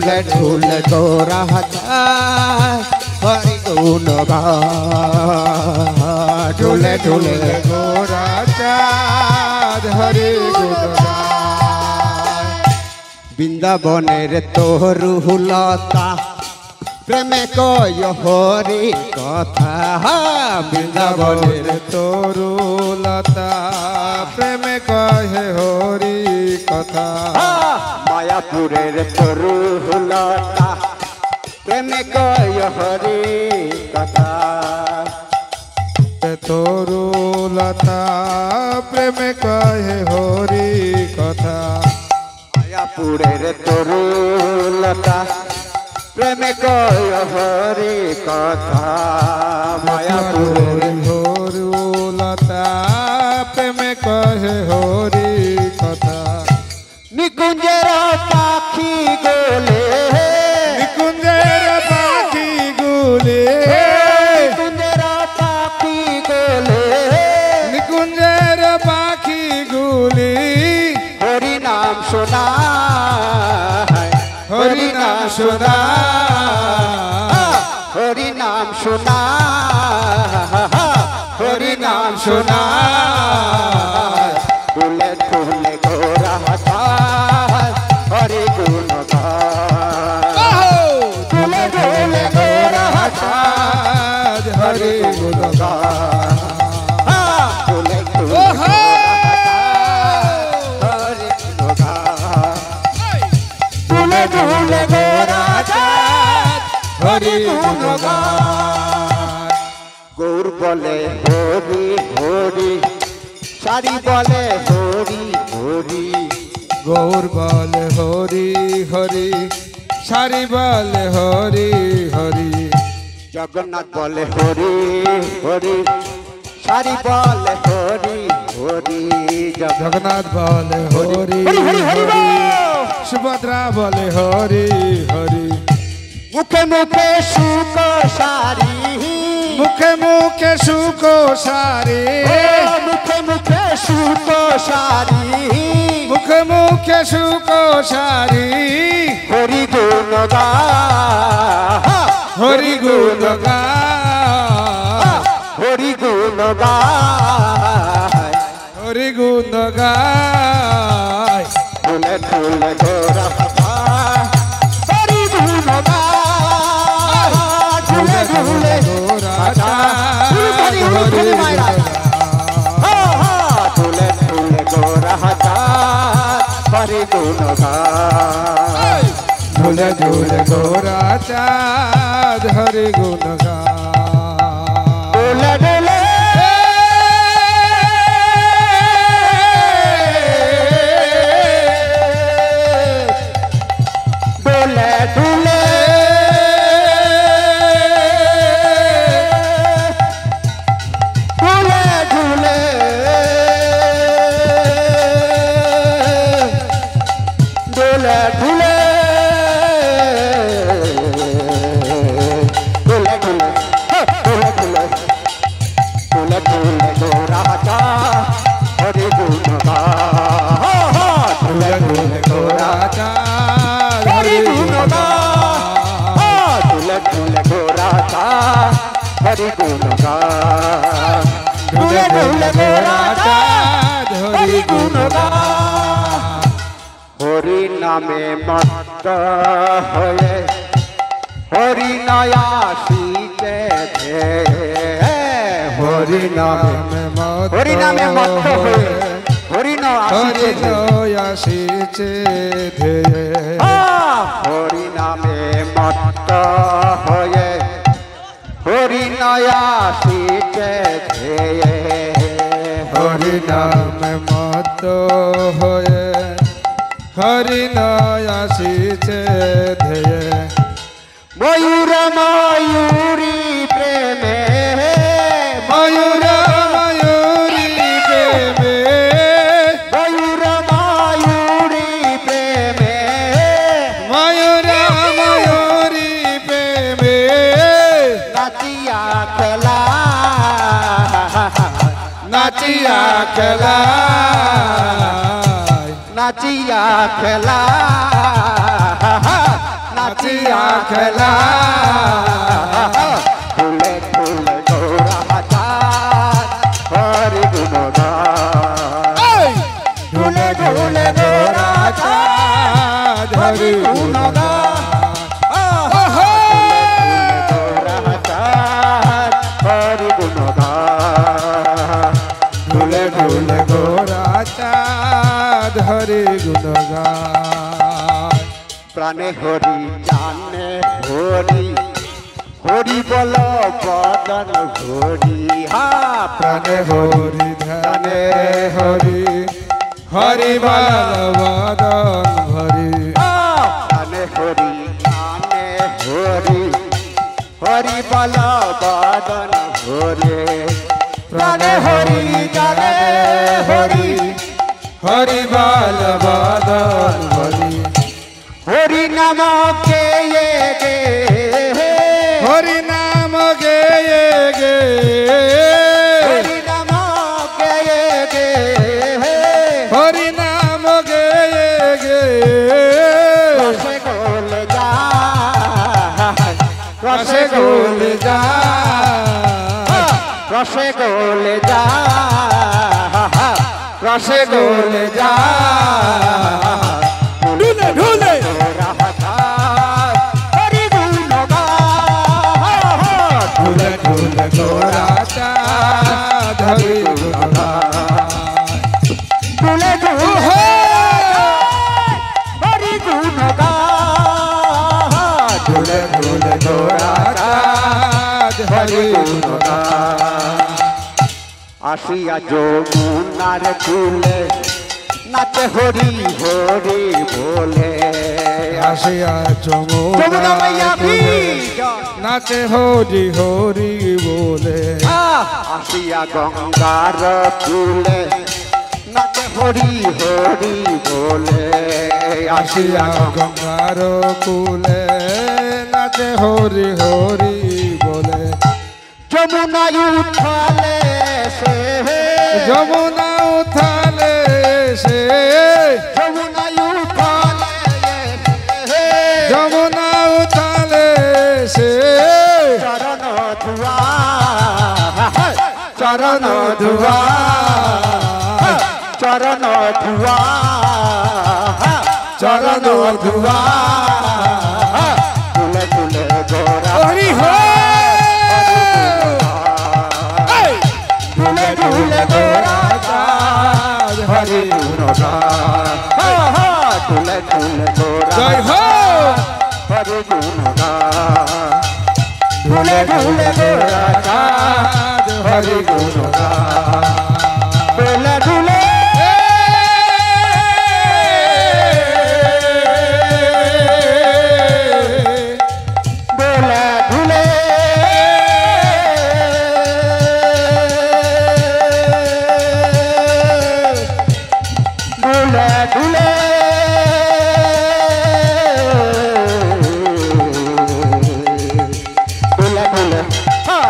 ঢুলে ঢুলে গোরা যায় হরি গুণ গায় ঢুলে ঢুলে গোরা চাঁদ হরি গুণ গায় বৃন্দাবনের তরুলতা প্রেমে কয় হরি কথা বৃন্দাবনের তরুলতা প্রেমে কহে হরি কথা মায়াপুরের তরুলতা প্রেমে কয় হরি কথা তরুলতা প্রেমে কহে হরি কথা মায়াপুরের তরুলতা প্রেমে কয় হরি কথা মায়াপুরের তরুলতা প্রেমে কহে হরি কথা নিকুঞ্জের পাখি গোলে নিকুঞ্জের পাখি গুলে নিকুঞ্জের পাখি গোলে নিকুঞ্জের পাখি গুলি হরি নাম শোনা হরি নাম শোনা হরি নাম শোনা হরি নাম শোনা তুলে তুলে গোরা যায় হরি গুণ গায় তুলে তুলে গোরা যায় হরি গুণ গায় তুলে তুলে হরি গুণ গায় তুলে তুলে গোরা যায় হরি গুণ গায় গৌর বলে হরি হরি সারি বলে হরি হরি গৌর বলে হরি হরি সারি বলে হরি হরি জগন্নাথ বলে হরি হরি সারি বলে হরি হরি জগন্নাথ বলে হরি হরি হরি হরি সুভদ্রা বলে হরি হরি মুখে মুখে সুখ সারি মুখে মুখে সুখ সারি মুখে মুখে সুখ সারি মুখে মুখে সুখ সারি হরি গুণ গায় হরি গুণ গায় হরি গুণ গায় হরি গুণ গায় তুলে তুলে গোরা যায় হরি গুণ গায় তুলে তুলে গোরা যায় হরি তুলে তুলে গোরা যায় হরি গুণ গায় ঝুলে ঝুলে গোরা চাঁদ হরি গুণ গায় তুলে তুলে ডোলে ডোলে ডোলে ডোলে ডোলে ডোলে ডোলে ডোলে ডোলে ডোলে গোরা যায় হরি গুণ গায় ঝুলে ঝুলে গোরা চাঁদ হরি গুণ গায় তুলে তুলে গোরা যায় হরি গুণ গায় তুলে তুলে গোরা যায় হরি গুণ গায় হরি নামে মত্ত হয়ে হরি নয়াসিতে হরি নামে হরি নামে মত্ত হয়ে হরি হরি নয়াসিতে নয়াসিছে ধেয়ে হরি নামে মত্ত হয়ে হরি নয়াসিতে হরি নামে মত হয়ে হরি নয়াসিছে ধেয়ে ময়ূর ময়ূরী প্রেমে ময়ূর ময়ূরী প্রেমে ময়ূর ময়ূরী প্রেমে ময়ূর ময়ূরী প্রেমে নাচিয়া খেলা নাচিয়া খেলা নাচিয়া খেলা নাচিয়া খেলা ফুলে ফুলে গৌরা চাঁদ হরি গুণগান ঝুলে ঝুলে গৌরা চাঁদ হরি গুণগান ঝুলে ঝুলে গৌরা চাঁদ হরি গুণগান প্রাণে হরি জানে হরি হরি বল বদন হরি হা প্রাণে হরি ধ্যানে হরি হরি বদন হরি প্রাণে হরি জানে হরি হরি বল বদন হরি প্রাণে হরি জানে হরি হরি বদন হরি হরি নাম কে গে হরি নাম গে গে হরি নাম কে গে হরি নাম গে গে রসে গোল যা রসে গোল যা রসে গোল যা রসে গোল যা ঢুলে ঢুলে হরি গুণগান ঢুলে ঢুলে গৌরা চাঁদ হরি গুণগান ঢুলে ঢুলে হরি গুণগান ঢুলে ঢুলে গৌরা চাঁদ হরি গুণগান আসিয়া যমুনার কুলে নাচে হরি হরি বলে আসিয়া যমুনা মাইয়া নাচে হরি হরি বলে আসিয়া গঙ্গার কুলে নাচে হরি হরি বলে আসিয়া গঙ্গার কুলে নাচে হরি হরি বলে যমুনায় উঠালে সে যমুনা উঠালে সে যমুনায় উঠালে যমুনা উঠালে সে চরণ ধুয়া চরণ ধুয়া চরণ ধুয়া চরণ ধুয়া তুলে তুলে গোরা হরি হো তুলে তুলে গোরা চাঁদ হরি গুণগান তুলে তুলে গোরা জয় হো হরি গুণগান ঢুলে ঢুলে গৌরা চাঁদ হরি গুণগান তুলে তুলে তুলে তুলে তুলে তুলে তুলে তুলে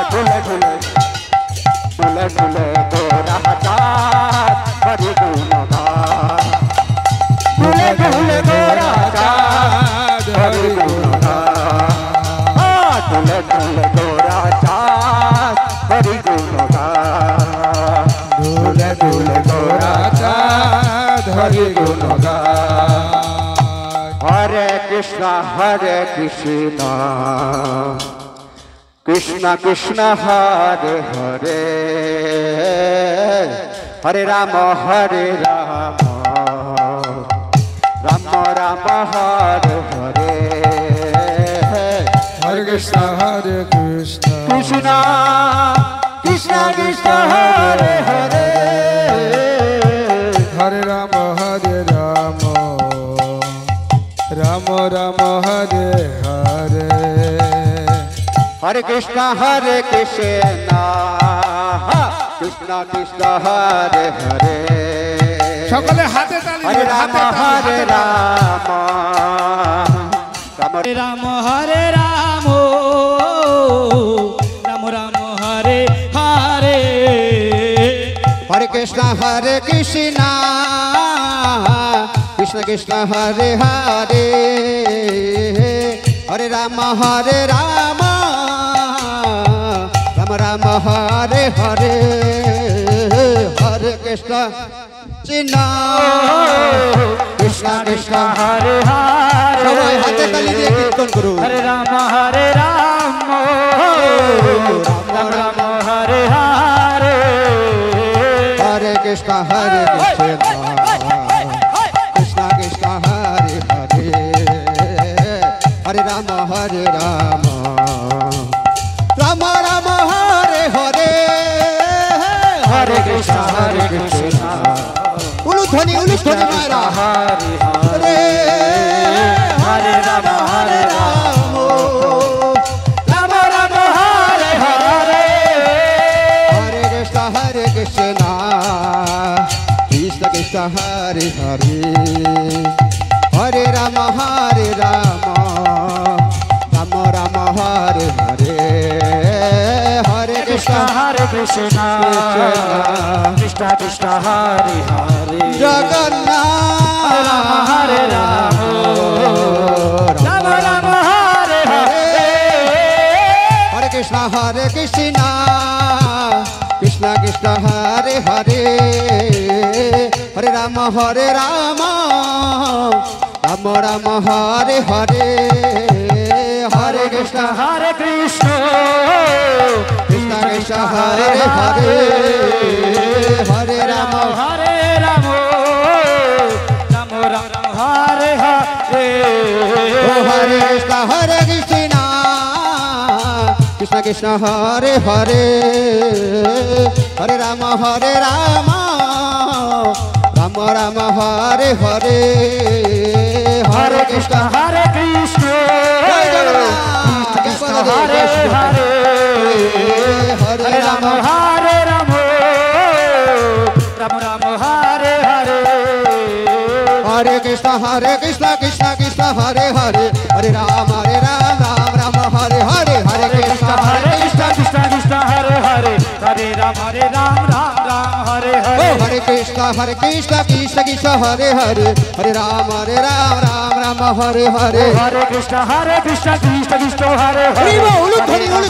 তুলে তুলে তুলে তুলে গোরা চাঁদ হরি গুণগান তুলে তুলে গোরা চাঁদ হরি গুণগান তুলে তুলে গোরা চাঁদ হরি গুণগান ঢুলে ঢুলে গৌরা চাঁদ হরি গুণগান হরে কৃষ্ণ কৃষ্ণ কৃষ্ণ হরে হরে হরে রাম রাম রাম হরে হরে হরে কৃষ্ণ কৃষ্ণ কৃষ্ণ কৃষ্ণ কৃষ্ণ হরে হরে হরে রাম রাম রাম হরে হরে হরে কৃষ্ণ কৃষ্ণ কৃষ্ণ কৃষ্ণ হরে হরে সকলে হাতে তালি হরে রাম হরে রাম রাম রাম হরে রাম রাম রাম হরে হরে হরে কৃষ্ণ কৃষ্ণ কৃষ্ণ কৃষ্ণ হরে হরে हरे राम राम राम हरे हरे हरे कृष्ण कृष्ण कृष्ण कृष्ण हरे हरे সবাই হাতে তালি দিয়ে কীর্তন করুন हरे राम राम राम हरे हरे हरे कृष्ण कृष्ण कृष्ण हरे हरे हरे राम राम राम हरे हरे हरे कृष्ण उलुध्वनि मारा हरे हरे राम राम राम हरे हरे हरे कृष्ण कृष्ण कृष्ण हरे हरे हरे राम राम राम हरे हरे हरे कृष्ण कृष्ण कृष्ण कृष्ण हरे हरे जगन्नाथ हरे राम राम राम हरे हरे हरे कृष्ण कृष्ण कृष्ण हरे हरे हरे राम राम राम हरे हरे हरे कृष्ण कृष्ण कृष्ण हरे हरे हरे राम राम राम हरे हरे हरे कृष्ण कृष्ण कृष्ण हरे हरे हरे राम राम राम हरे हरे हरे कृष्ण जय जगन्नाथ कृष्ण हरे हरे हरे राम हरे राम राम हरे हरे हरे कृष्ण कृष्ण कृष्ण हरे हरे हरे राम राम हरे हरे हरे कृष्ण कृष्ण कृष्ण हरे हरे हरे राम राम हरे हरे हरे कृष्ण कृष्ण कृष्ण हरे हरे हरे राम राम हरे हरे हरे कृष्ण कृष्ण कृष्ण हरे हरे उलुध्वनि राम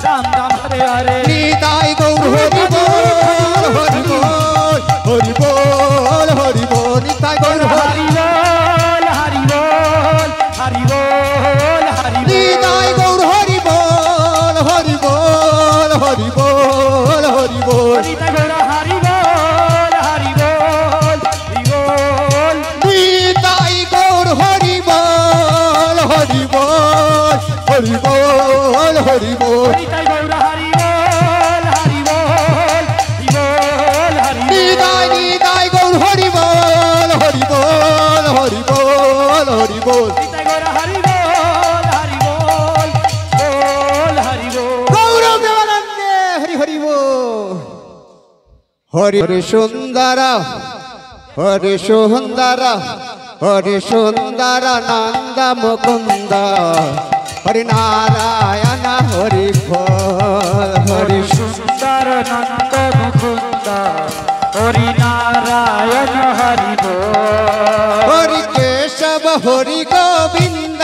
राम हरे हरे निताई गौर हरि बोल निताई गौर हरि बोल हरि बोल हरि बोल हरि निताई गौर हरि बोल हरि बोल हरि बोल हरि बोल निताई गौर हरि बोल हरि बोल हरि बोल हरि बोल निताई गौर हरि बोल हरि बोल गौरव देवानंदे हरि हरि बोल हरि सुंदर नंद मुकुंद हरि नारायण हरि बोल हरि सुंदर नंद मुकुंद हरि नारायण हरि बोल हरि केशव हरि गोविंद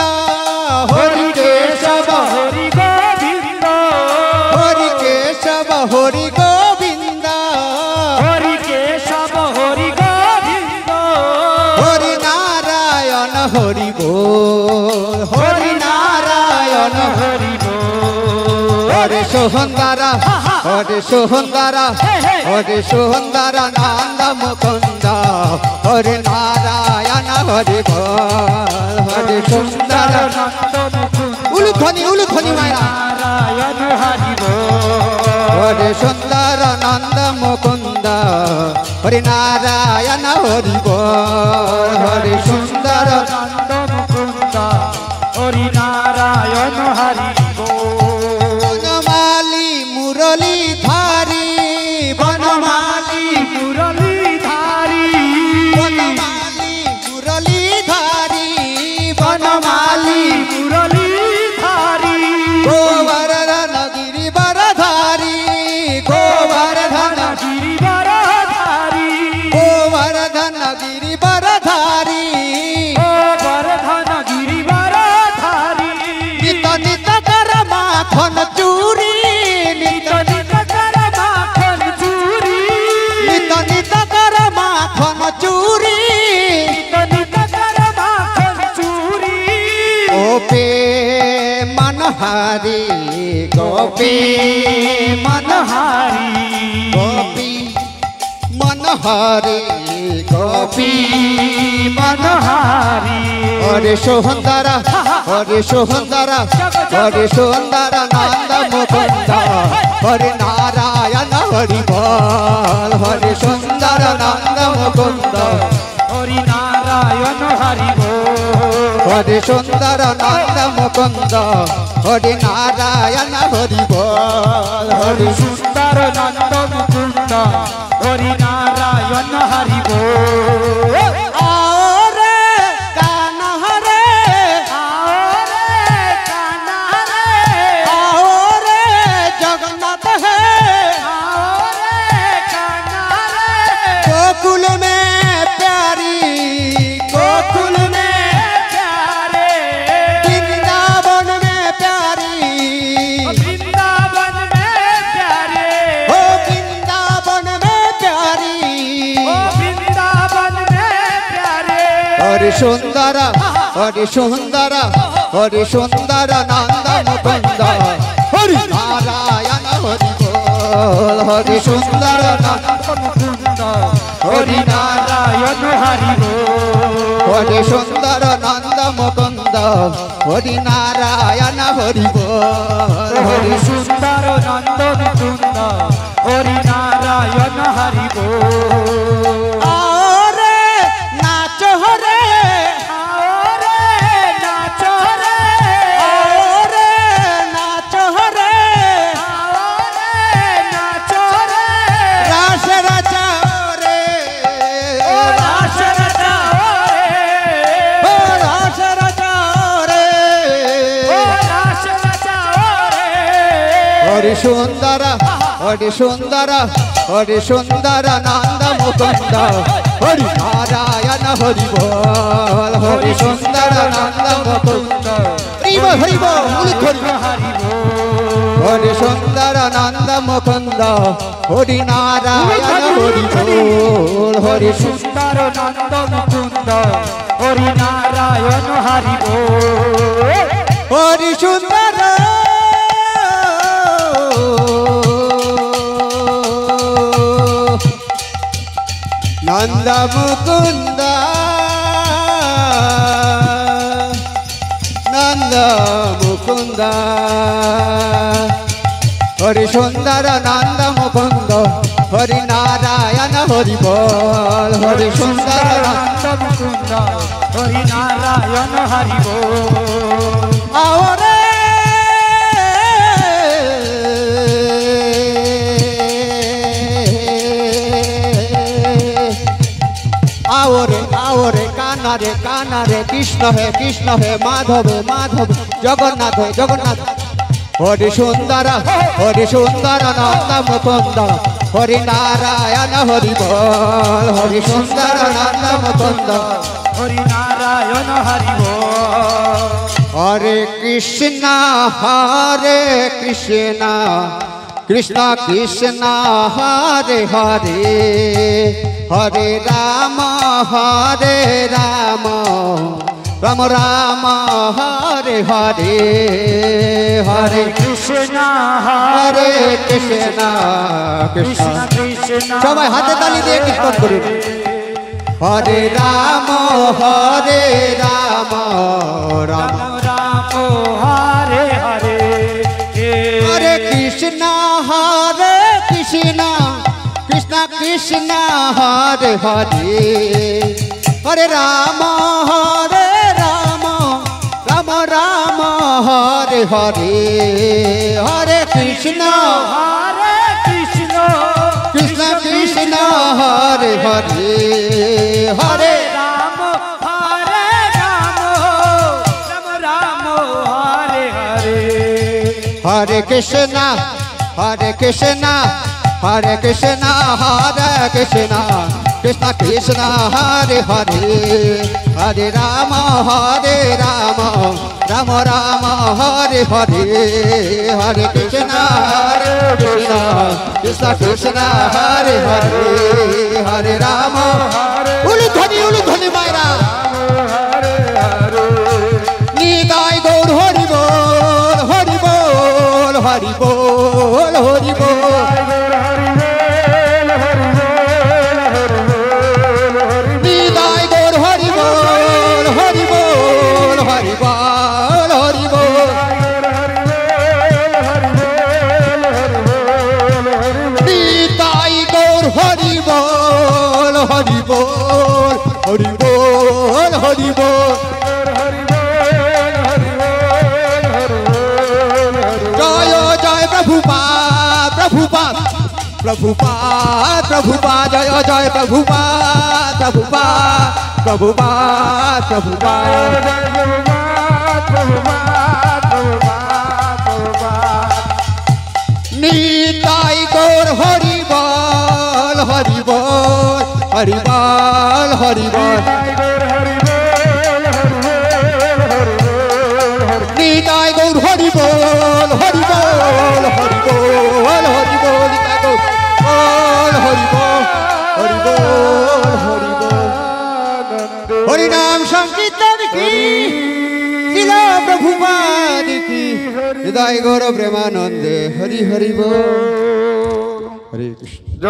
हरि केशव हरि गोविंद हरि केशव हरि गोविंद हरि केशव हरि गोविंद हरि नारायण हरि बोल हरि नारायण हरि बोल हरि सुंदर नंद मुकुंद हरि नारायण हरि बोल हरि सुंदर उलुध्वनि माया नारायण हरि बोल हरि सुंदर नंद मुकुंद हरि नारायण हरि बोल हरि सुंदर नंद मुकुंद हरि नारायण हरि बोल बनमाली मुरली धारी बनमाली मुरलीधारी बनमाली मुरली धारी बनमाली मुरलीधारी गोवर्धन गिरिवरधारी गोवर्धन गिरिवरधारी गोवर्धन गिरिवरधारी गोवर्धन गिरिवरधारी मनहारी गोपी मनहारी गोपी मनहारी गोपी मनहारी हरे सुंदर हरे सुंदर हरे सुंदर नंद मुकुंद हरे नारायण हरि बोल हरे सुंदर नंद मुकुंद हरि नारायण हरि बोल हरे सुंदर नंद मुकुंद हरे नारायण हरि बोल हरि सुंदर नंद मुकुंद हरि नारायण हरि बोल गोकुल में प्यारी गोकुल में प्यारे वृंदावन में प्यारी वृंदावन में प्यारे ओ वृंदावन में प्यारी वृंदावन में प्यारे हरे सुंदर हरे सुंदर हरे सुंदर नंद मुकुंद हरि नारायण हरि बोल हरे सुंदर नंद मुकुंद हरि नारायण हरि बोल हरे सुंदर नंद मुकुंद हरि नारायण हरि बोल हरि सुंदर नंद मुकुंद हरि नारायण हरि बोल रे नाचो रे रे नाचो रे नाचो रे नाचो रे रास रचाओ रे रास रचाओ रे रास रचाओ रे रास रचाओ रे हरि सुंदर हरि सुंदर हरि सुंदर नंद मुकुंद हरि नारायण हरि बोल हरि सुंदर नंद मुकुंद हरि बोल हरि बोल हरि सुंदर नंद मुकुंद हरि नारायण हरि बोल हरि सुंदर नंद मुकुंद हरि नारायण हरि बोल हरि सुंदर नंद मुकुंद नंद मुकुंद हरि सुंदर नंद मुकुंद हरि नारायण हरि बोल हरि सुंदर नंद मुकुंद हरि नारायण हरि बोल आओ रे आओ रे काना रे कृष्ण है माधव जगन्नाथ है जगन्नाथ हरि सुंदर नंद मुकुंद हरि नारायण हरि बोल हरि सुंदर नंद मुकुंद हरि नारायण हरि बोल हरे कृष्ण कृष्ण कृष्ण हरे हरे हरे राम राम राम हरे हरे हरे कृष्ण हरे कृष्ण कृष्ण कृष्ण সবাই হাতে তালি দিয়ে কীর্তন করুন हरे राम राम राम राम हरे हरे हरे कृष्ण कृष्ण कृष्ण हरे हरे हरे राम राम राम हरे हरे हरे कृष्ण कृष्ण कृष्ण हरे हरे हरे राम राम हरे हरे हरे कृष्ण कृष्ण कृष्ण कृष्ण कृष्ण हरे हरे हरे राम राम राम हरे हरे हरे कृष्ण कृष्ण कृष्ण हरे हरे हरे राम उलुध्वनि मायरा निताय गौर हरि बोल হরি বল হরি বল নিতাই গৌর হরি বল হরি বল হরি বল হরি বল নিতাই গৌর হরি বল হরি বল হরি বল হরি বল জয় জয় প্রভুপাদ প্রভুপাদ প্রভুপাদ প্রভুপাদ জয় জয় প্রভুপাদ প্রভুপাদ প্রভুপাদ প্রভুপাদ নিতাই গৌর হরি বল হরি বল হরি বল হরি বল নিতাই গৌর হরি বল হরি বল হরি বল হরি বল নিতাই গৌর বল হরি বল হরি বল হরি বল হরি নাম সংকীর্তন কি শিল প্রভুপাদ কি নিতাই গৌর প্রেমানন্দে হরি হরি বল হরে কৃষ্ণ।